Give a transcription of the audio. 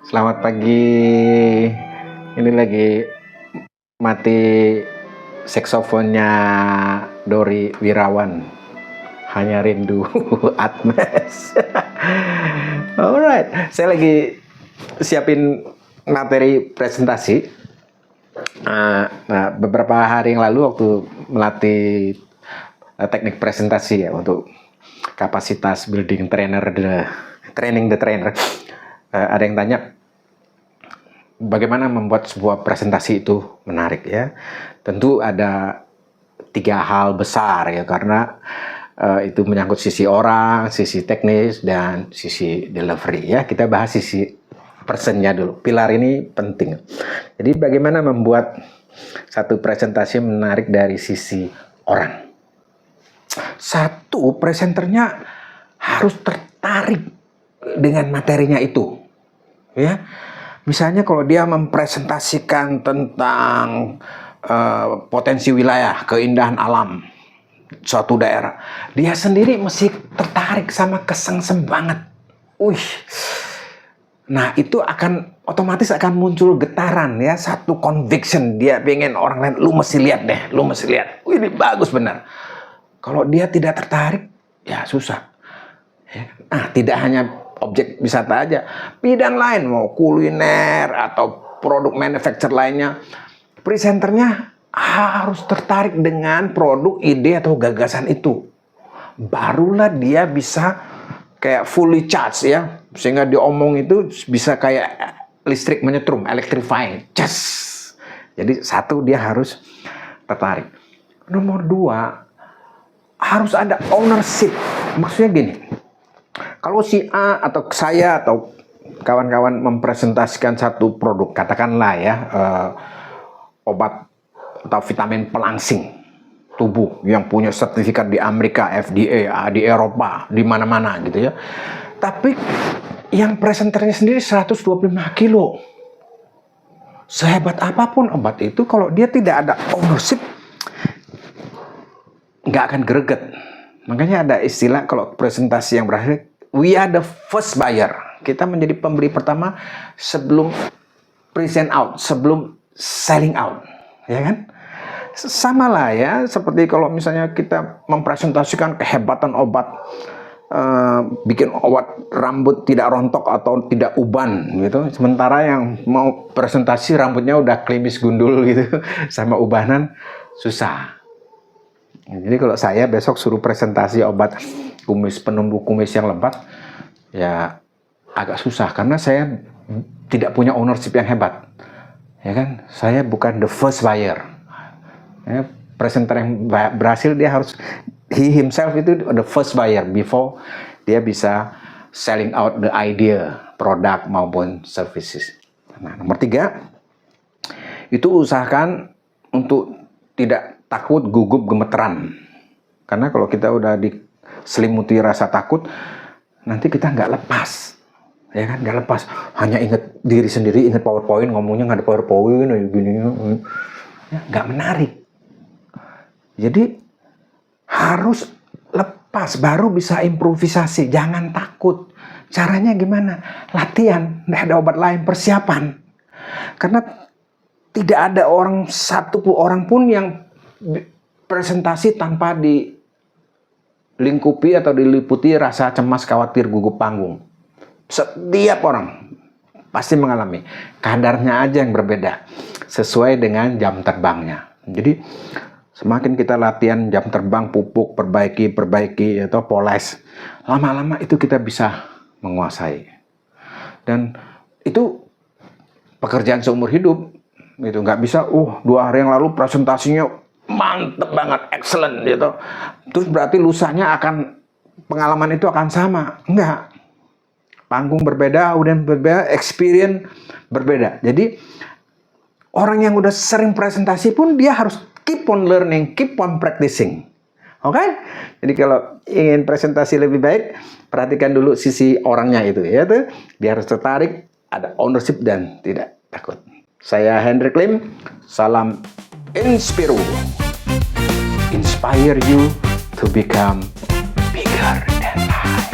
Selamat pagi. Ini lagi mati saksofonnya Dori Wirawan. Hanya rindu Atmes. Alright, saya lagi siapin materi presentasi. Nah, beberapa hari yang lalu waktu melatih teknik presentasi ya untuk kapasitas building training the trainer. Ada yang tanya bagaimana membuat sebuah presentasi itu menarik ya. Tentu ada 3 hal besar ya, karena itu menyangkut sisi orang, sisi teknis, dan sisi delivery ya. Kita bahas sisi personnya dulu. Pilar ini penting. Jadi bagaimana membuat satu presentasi menarik dari sisi orang. Satu, presenternya harus tertarik dengan materinya itu ya. Misalnya kalau dia mempresentasikan tentang potensi wilayah, keindahan alam suatu daerah, dia sendiri mesti tertarik sama kesengsem banget. Nah itu akan otomatis akan muncul getaran ya, satu conviction, dia pengen orang lain, lu mesti lihat deh, lu mesti lihat, ini bagus benar. Kalau dia tidak tertarik ya susah ya. Nah tidak hanya objek wisata aja, bidang lain mau kuliner atau produk manufacture lainnya, presenternya harus tertarik dengan produk, ide atau gagasan itu. Barulah dia bisa kayak fully charged ya, sehingga diomong itu bisa kayak listrik menyetrum, electrifying. Jadi satu, dia harus tertarik. Nomor 2, harus ada ownership. Maksudnya gini, kalau si A atau saya atau kawan-kawan mempresentasikan satu produk, katakanlah ya obat atau vitamin pelangsing tubuh yang punya sertifikat di Amerika, FDA, di Eropa, di mana-mana gitu ya. Tapi yang presenternya sendiri 125 kilo. Sehebat apapun obat itu, kalau dia tidak ada ownership, nggak akan greget. Makanya ada istilah kalau presentasi yang berhasil, we are the first buyer. Kita menjadi pembeli pertama sebelum present out, sebelum selling out, ya kan? Sama lah ya, seperti kalau misalnya kita mempresentasikan kehebatan obat, bikin obat rambut tidak rontok atau tidak uban gitu. Sementara yang mau presentasi rambutnya udah klimis gundul gitu, sama ubanan, susah. Jadi kalau saya besok suruh presentasi obat kumis, penumbuh kumis yang lebat, ya agak susah karena saya tidak punya ownership yang hebat, ya kan? Saya bukan the first buyer. Ya, presenter yang berhasil dia harus he himself itu the first buyer before dia bisa selling out the idea, produk maupun services. Nah, nomor 3 itu usahakan untuk tidak takut, gugup, gemeteran. Karena kalau kita udah diselimuti rasa takut, nanti kita nggak lepas, ya kan? Nggak lepas. Hanya ingat diri sendiri, ingat PowerPoint, ngomongnya nggak ada PowerPoint, gini, ya, nggak menarik. Jadi harus lepas, baru bisa improvisasi. Jangan takut. Caranya gimana? Latihan. Nggak ada obat lain, persiapan. Karena tidak ada satu orang pun yang presentasi tanpa dilingkupi atau diliputi rasa cemas, khawatir, gugup panggung. Setiap orang pasti mengalami. Kadarnya aja yang berbeda sesuai dengan jam terbangnya. Jadi semakin kita latihan jam terbang, pupuk, perbaiki atau poles, lama-lama itu kita bisa menguasai. Dan itu pekerjaan seumur hidup. Itu nggak bisa 2 hari yang lalu presentasinya mantep banget, excellent gitu, terus berarti lusanya pengalaman itu akan sama. Enggak, panggung berbeda, audiens berbeda, experience berbeda. Jadi orang yang udah sering presentasi pun dia harus keep on learning, keep on practicing. Oke? Jadi kalau ingin presentasi lebih baik, perhatikan dulu sisi orangnya itu ya tuh. Dia harus tertarik, ada ownership dan tidak takut. Saya Hendrik Lim, salam Inspiru. Inspire you to become bigger than life.